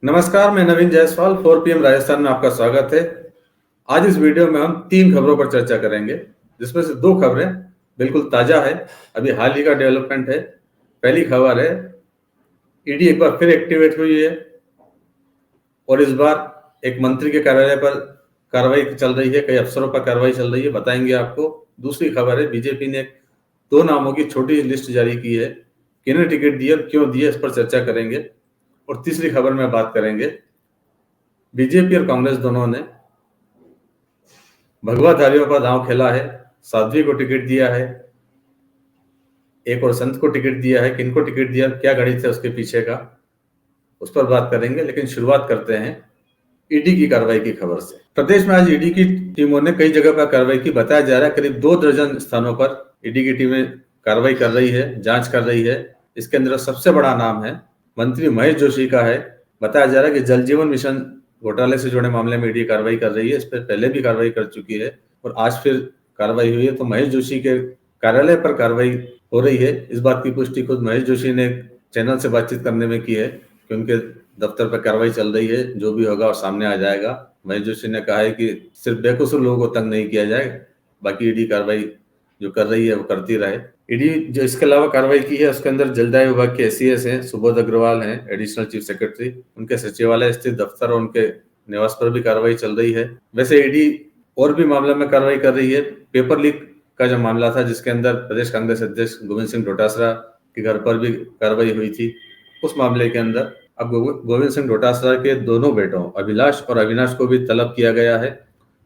नमस्कार, मैं नवीन जायसवाल 4 PM राजस्थान में आपका स्वागत है। आज इस वीडियो में हम 3 खबरों पर चर्चा करेंगे, जिसमें से 2 खबरें बिल्कुल ताज़ा है, अभी हाल ही का डेवलपमेंट है। पहली खबर है, ईडी एक बार फिर एक्टिवेट हुई है और इस बार एक मंत्री के कार्यालय पर कार्रवाई चल रही है, कई अफसरों पर कार्रवाई चल रही है, बताएंगे आपको। दूसरी खबर है, बीजेपी ने 2 नामों की छोटी लिस्ट जारी की है, किन्हें टिकट दिए और क्यों दिए, इस पर चर्चा करेंगे। और तीसरी खबर में बात करेंगे, बीजेपी और कांग्रेस दोनों ने भगवाधारियों का दांव खेला है, साध्वी को टिकट दिया है, एक और संत को टिकट दिया है। किनको टिकट दिया, क्या गणित है उसके पीछे का, उस पर बात करेंगे। लेकिन शुरुआत करते हैं ईडी की कार्रवाई की खबर से। प्रदेश में आज ईडी की टीमों ने कई जगह पर कार्रवाई की। बताया जा रहा है करीब 2 दर्जन स्थानों पर ईडी की टीमें कार्रवाई कर रही है, जांच कर रही है। इसके अंदर सबसे बड़ा नाम है मंत्री महेश जोशी का है। बताया जा रहा है कि जल जीवन मिशन घोटाले से जुड़े मामले में ईडी कार्रवाई कर रही है। इस पर पहले भी कार्रवाई कर चुकी है और आज फिर कार्रवाई हुई है। तो महेश जोशी के कार्यालय पर कार्रवाई हो रही है। इस बात की पुष्टि खुद महेश जोशी ने चैनल से बातचीत करने में की है कि उनके दफ्तर पर कार्रवाई चल रही है, जो भी होगा और सामने आ जाएगा। महेश जोशी ने कहा है कि सिर्फ बेकसूर लोगों को तंग नहीं किया जाए, बाकी ईडी कार्रवाई जो कर रही है वो करती रहे। ईडी जो इसके अलावा कार्रवाई की है उसके अंदर जलदाय विभाग के एसीएस हैं, सुबोध अग्रवाल हैं, एडिशनल चीफ सेक्रेटरी, उनके सचिवालय स्थित दफ्तर और उनके निवास पर भी कार्रवाई चल रही है। वैसे ईडी और भी मामले में कार्रवाई कर रही है। पेपर लीक का जो मामला था, जिसके अंदर प्रदेश कांग्रेस अध्यक्ष गोविंद सिंह डोटासरा के घर पर भी कार्रवाई हुई थी, उस मामले के अंदर अब गोविंद सिंह डोटासरा के दोनों बेटों अभिलाष और अविनाश को भी तलब किया गया है।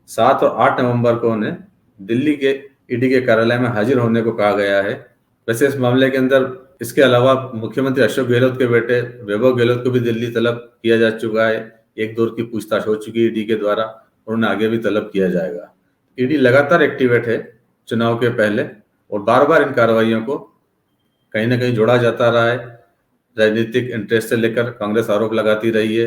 7 और 8 नवंबर को उन्हें दिल्ली के ईडी के कार्यालय में हाजिर होने को कहा गया है। वैसे इस मामले के अंदर इसके अलावा मुख्यमंत्री अशोक गहलोत के बेटे वैभव गहलोत को भी दिल्ली तलब किया जा चुका है। एक दौर की पूछताछ हो चुकी है ईडी के द्वारा और उन्हें आगे भी तलब किया जाएगा। ईडी लगातार एक्टिवेट है चुनाव के पहले और बार बार इन कार्रवाइयों को कहीं ना कहीं जोड़ा जाता रहा है। राजनीतिक इंटरेस्ट से लेकर कांग्रेस आरोप लगाती रही है,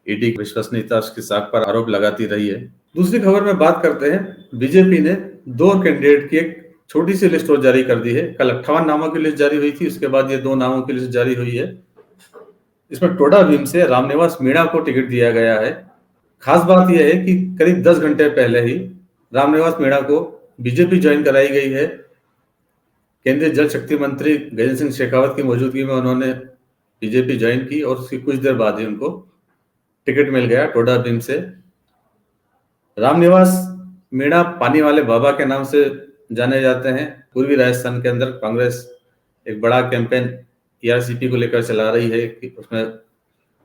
ईडी की विश्वसनीयता उसकी साख पर आरोप लगाती रही है। दूसरी खबर में बात करते हैं, बीजेपी ने 2 कैंडिडेट की एक छोटी सी लिस्ट और जारी कर दी है। कल 58 नामों की लिस्ट जारी हुई थी, उसके बाद ये 2 नामों की लिस्ट जारी हुई है। इसमें टोडा भीम से रामनिवास मीणा को टिकट दिया गया है। खास बात यह है कि करीब 10 घंटे पहले ही रामनिवास मीणा को बीजेपी ज्वाइन कराई गई है। केंद्रीय जल शक्ति मंत्री गजेंद्र सिंह शेखावत की मौजूदगी में उन्होंने बीजेपी ज्वाइन की और उसकी कुछ देर बाद ही उनको टिकट मिल गया टोडा भीम से। रामनिवास मीणा पानी वाले बाबा के नाम से जाने जाते हैं। पूर्वी राजस्थान के अंदर कांग्रेस एक बड़ा कैंपेन ईआरसीपी को लेकर चला रही है कि उसमें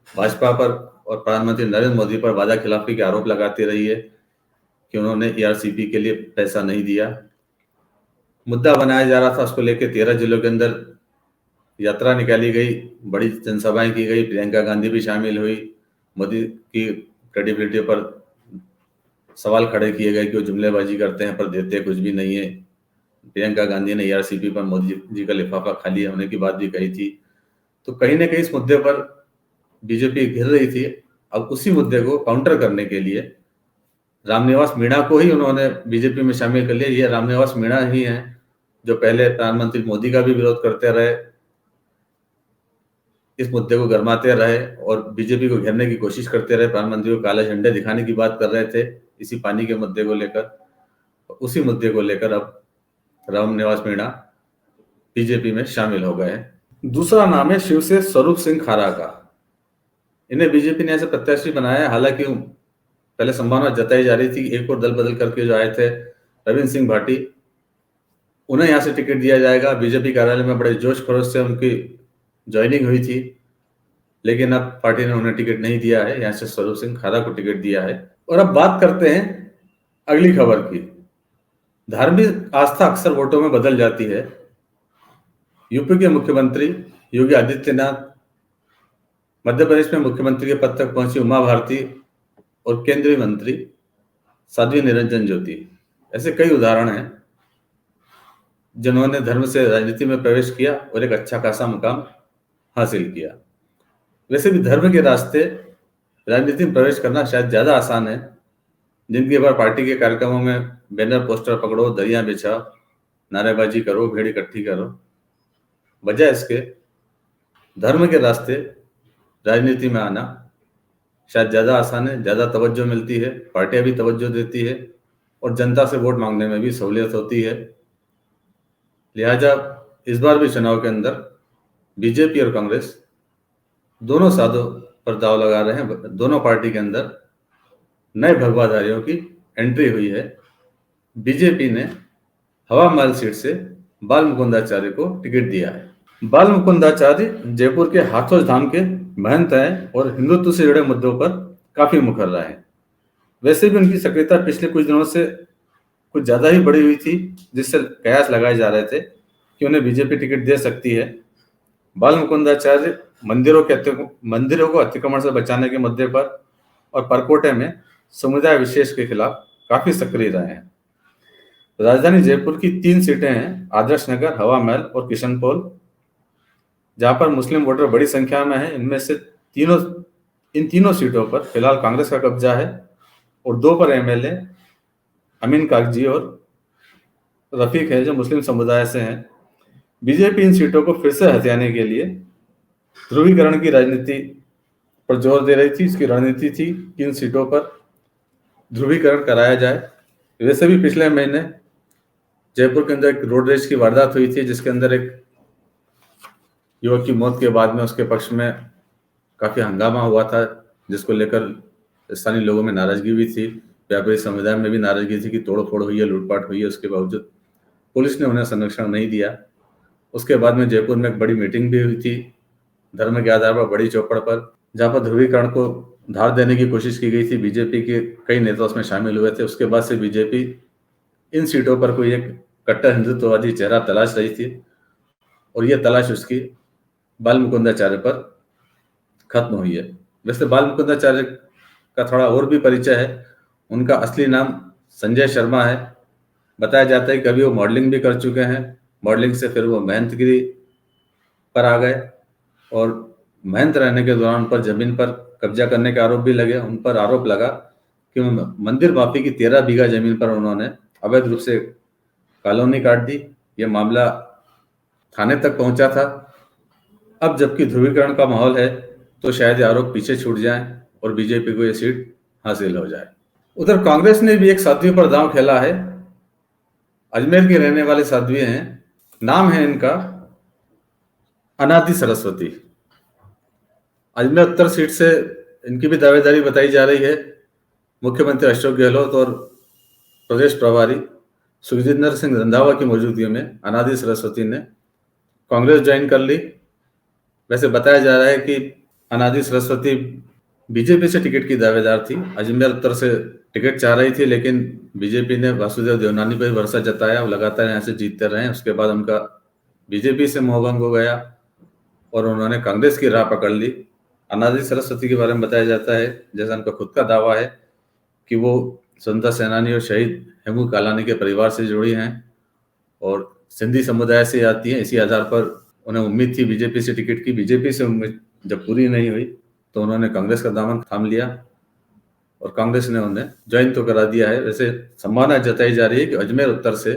भाजपा पर और प्रधानमंत्री नरेंद्र मोदी पर वादा खिलाफी के आरोप लगाती रही है कि उन्होंने ईआरसीपी के लिए पैसा नहीं दिया। मुद्दा बनाया जा रहा था, उसको लेकर 13 जिलों के अंदर यात्रा निकाली गई, बड़ी जनसभाएं की गई, प्रियंका गांधी भी शामिल हुई। मोदी की क्रेडिबिलिटी पर सवाल खड़े किए गए कि वो जुमलेबाजी करते हैं पर देते कुछ भी नहीं है। प्रियंका गांधी ने ईआरसीपी पर मोदी जी का लिफाफा खाली होने की बात भी कही थी। तो कहीं ना कहीं इस मुद्दे पर बीजेपी घिर रही थी। अब उसी मुद्दे को काउंटर करने के लिए रामनिवास मीणा को ही उन्होंने बीजेपी में शामिल कर लिया। ये रामनिवास मीणा ही हैं जो पहले प्रधानमंत्री मोदी का भी विरोध करते रहे, इस मुद्दे को गरमाते रहे और बीजेपी को घेरने की कोशिश करते रहे। प्रधानमंत्री को काले झंडे दिखाने की बात कर रहे थे इसी पानी के मुद्दे को लेकर। उसी मुद्दे को लेकर अब रामनिवास मीणा बीजेपी में शामिल हो गए। दूसरा नाम है शिव से स्वरूप सिंह खारा का। इन्हें बीजेपी ने ऐसे प्रत्याशी बनाया, हालांकि पहले संभावना जताई जा रही थी एक और दल बदल करके जो आए थे रविंद्र सिंह भाटी, उन्हें यहाँ से टिकट दिया जाएगा। बीजेपी कार्यालय में बड़े जोश खरोश से उनकी ज्वाइनिंग हुई थी, लेकिन अब पार्टी ने उन्हें टिकट नहीं दिया है। यहाँ से स्वरूप सिंह खारा को टिकट दिया है। और अब बात करते हैं अगली खबर की। धार्मिक आस्था अक्सर वोटों में बदल जाती है। यूपी के मुख्यमंत्री योगी आदित्यनाथ, मध्य प्रदेश में मुख्यमंत्री के पद तक पहुंची उमा भारती और केंद्रीय मंत्री साध्वी निरंजन ज्योति, ऐसे कई उदाहरण हैं जिन्होंने धर्म से राजनीति में प्रवेश किया और एक अच्छा खासा मुकाम हासिल किया। वैसे भी धर्म के रास्ते राजनीति में प्रवेश करना शायद ज्यादा आसान है। जिनकी बार पार्टी के कार्यक्रमों में बैनर पोस्टर पकड़ो, दरिया बिछाओ, नारेबाजी करो, भीड़ इकट्ठी करो। वजह इसके धर्म के रास्ते राजनीति में आना शायद ज़्यादा आसान है, ज़्यादा तवज्जो मिलती है, पार्टियां भी तवज्जो देती है और जनता से वोट मांगने में भी सहूलियत होती है। लिहाजा इस बार भी चुनाव के अंदर बीजेपी और कांग्रेस दोनों साधों पर दाव लगा रहे हैं। दोनों पार्टी के अंदर नए भगवाधारियों की एंट्री हुई है। बीजेपी ने हवा महल सीट से बाल मुकुंदाचार्य को टिकट दिया है। बाल मुकुंदाचार्य जयपुर के हाथोस धाम के महंत हैं और हिंदुत्व से जुड़े मुद्दों पर काफी मुखर्रा है। वैसे भी उनकी सक्रियता पिछले कुछ दिनों से कुछ ज्यादा ही बढ़ी हुई थी, जिससे कयास लगाए जा रहे थे कि उन्हें बीजेपी टिकट दे सकती है। बाल मुकुंदाचार्य मंदिरों को अतिक्रमण से बचाने के मुद्दे पर और परकोटे में समुदाय विशेष के खिलाफ काफी सक्रिय रहे हैं। राजधानी जयपुर की 3 सीटें हैं, आदर्श नगर, हवा महल और किशनपोल, जहां पर मुस्लिम वोटर बड़ी संख्या में है। इनमें से इन तीनों सीटों पर फिलहाल कांग्रेस का कब्जा है और 2 पर एमएलए अमीन कागजी और रफीक है जो मुस्लिम समुदाय से हैं। बीजेपी इन सीटों को फिर से हथियाने के लिए ध्रुवीकरण की राजनीति पर जोर दे रही थी। इसकी रणनीति थी कि इन सीटों पर ध्रुवीकरण कराया जाए। वैसे भी पिछले महीने जयपुर के अंदर एक रोड रेज की वारदात हुई थी, जिसके अंदर एक युवक की मौत के बाद में उसके पक्ष में काफी हंगामा हुआ था, जिसको लेकर स्थानीय लोगों में नाराजगी भी थी। व्यापारी समुदाय में भी नाराजगी थी कि तोड़फोड़ हुई है, लूटपाट हुई है। उसके बावजूद पुलिस ने उन्हें संरक्षण नहीं दिया। उसके बाद में जयपुर में एक बड़ी मीटिंग भी हुई थी धर्म के आधार पर बड़ी चौपड़ पर, जहां पर ध्रुवीकरण को धार देने की कोशिश की गई थी। बीजेपी के कई नेता उसमें शामिल हुए थे। उसके बाद से बीजेपी इन सीटों पर कोई एक कट्टर हिंदुत्ववादी चेहरा तलाश रही थी और यह तलाश उसकी बाल मुकुंदाचार्य पर खत्म हुई है। वैसे बाल मुकुंदाचार्य का थोड़ा और भी परिचय है। उनका असली नाम संजय शर्मा है। बताया जाता है कि कभी वो मॉडलिंग भी कर चुके हैं। मॉडलिंग से फिर वो महंतगिरी पर आ गए और महंत रहने के दौरान पर जमीन पर कब्जा करने के आरोप भी लगे। उन पर आरोप लगा कि मंदिर माफी की 13 बीघा जमीन पर उन्होंने अवैध रूप से कॉलोनी काट दी। ये मामला थाने तक पहुंचा था। अब जबकि ध्रुवीकरण का माहौल है तो शायद ये आरोप पीछे छूट जाए और बीजेपी को ये सीट हासिल हो जाए। उधर कांग्रेस ने भी एक साध्वी पर दांव खेला है। अजमेर के रहने वाले साध्वी हैं, नाम है इनका अनादि सरस्वती। अजमेर उत्तर सीट से इनकी भी दावेदारी बताई जा रही है। मुख्यमंत्री अशोक गहलोत और प्रदेश प्रभारी सुखजिंदर सिंह रंधावा की मौजूदगी में अनादि सरस्वती ने कांग्रेस ज्वाइन कर ली। वैसे बताया जा रहा है कि अनादि सरस्वती बीजेपी से टिकट की दावेदार थी। अजमेर उत्तर से टिकट चाह रही थी, लेकिन बीजेपी ने वासुदेव देवनानी पर भरोसा जताया। वो लगातार यहाँ से जीतते रहे। उसके बाद उनका बीजेपी से मोहभंग हो गया और उन्होंने कांग्रेस की राह पकड़ ली। अनादि सरस्वती के बारे में बताया जाता है, जैसा उनका खुद का दावा है, कि वो स्वतंत्रता सेनानी और शहीद हेमू कालानी के परिवार से जुड़ी हैं और सिंधी समुदाय से आती हैं। इसी आधार पर उन्हें उम्मीद थी बीजेपी से टिकट की। बीजेपी से उम्मीद जब पूरी नहीं हुई तो उन्होंने कांग्रेस का दामन थाम लिया और कांग्रेस ने उन्हें ज्वाइन तो करा दिया है। वैसे संभावना जताई जा रही है कि अजमेर उत्तर से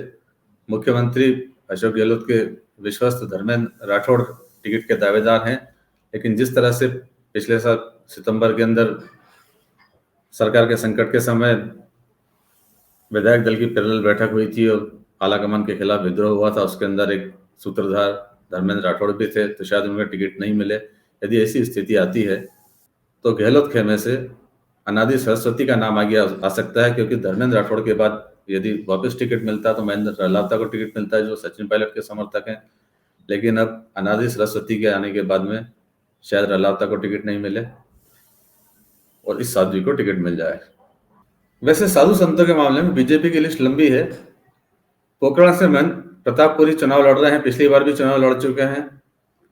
मुख्यमंत्री अशोक गहलोत के विश्वस्त धर्मेंद्र राठौड़ टिकट के दावेदार हैं। लेकिन जिस तरह से पिछले साल सितंबर के अंदर सरकार के संकट के समय विधायक दल की पैरेलल बैठक हुई थी और आलाकमान के खिलाफ विद्रोह हुआ था, उसके अंदर एक सूत्रधार धर्मेंद्र राठौड़ भी थे, तो शायद उन्हें टिकट नहीं मिले। यदि ऐसी स्थिति आती है तो गहलोत खेमे से अनादि सरस्वती का नाम आगे आ सकता है, क्योंकि धर्मेंद्र राठौड़ के बाद यदि वापस टिकट मिलता है तो महेंद्र रलावता को टिकट मिलता है, जो सचिन पायलट के समर्थक हैं। लेकिन अब अनादि सरस्वती के आने के बाद में शायद रलावता को टिकट नहीं मिले और इस साध्वी को टिकट मिल जाए। वैसे साधु संतों के मामले में बीजेपी की लिस्ट लंबी है। पोखरण से महंत प्रतापपुरी चुनाव लड़ रहे हैं, पिछली बार भी चुनाव लड़ चुके हैं।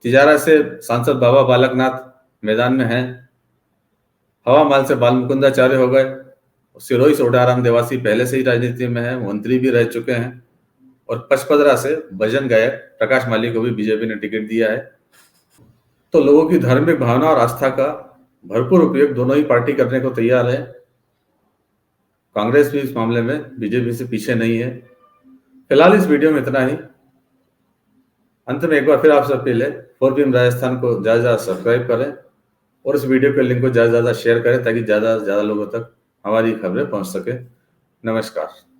तिजारा से सांसद बाबा बालकनाथ मैदान में हैं। हवा महल से बाल मुकुंदाचार्य हो गए। सिरोही से ओडाराम देवासी पहले से ही राजनीति में है, मंत्री भी रह चुके हैं। और पचपदरा से भजन गायक प्रकाश माली को भी बीजेपी ने टिकट दिया है। तो लोगों की धार्मिक भावना और आस्था का भरपूर उपयोग दोनों ही पार्टी करने को तैयार है। कांग्रेस भी इस मामले में बीजेपी से पीछे नहीं है। फिलहाल इस वीडियो में इतना ही। अंत में एक बार फिर आपसे अपील है, 4PM राजस्थान को ज्यादा सब्सक्राइब करें और इस वीडियो के लिंक को ज़्यादा से ज़्यादा शेयर करें ताकि ज़्यादा से ज़्यादा लोगों तक हमारी खबरें पहुंच सके। नमस्कार।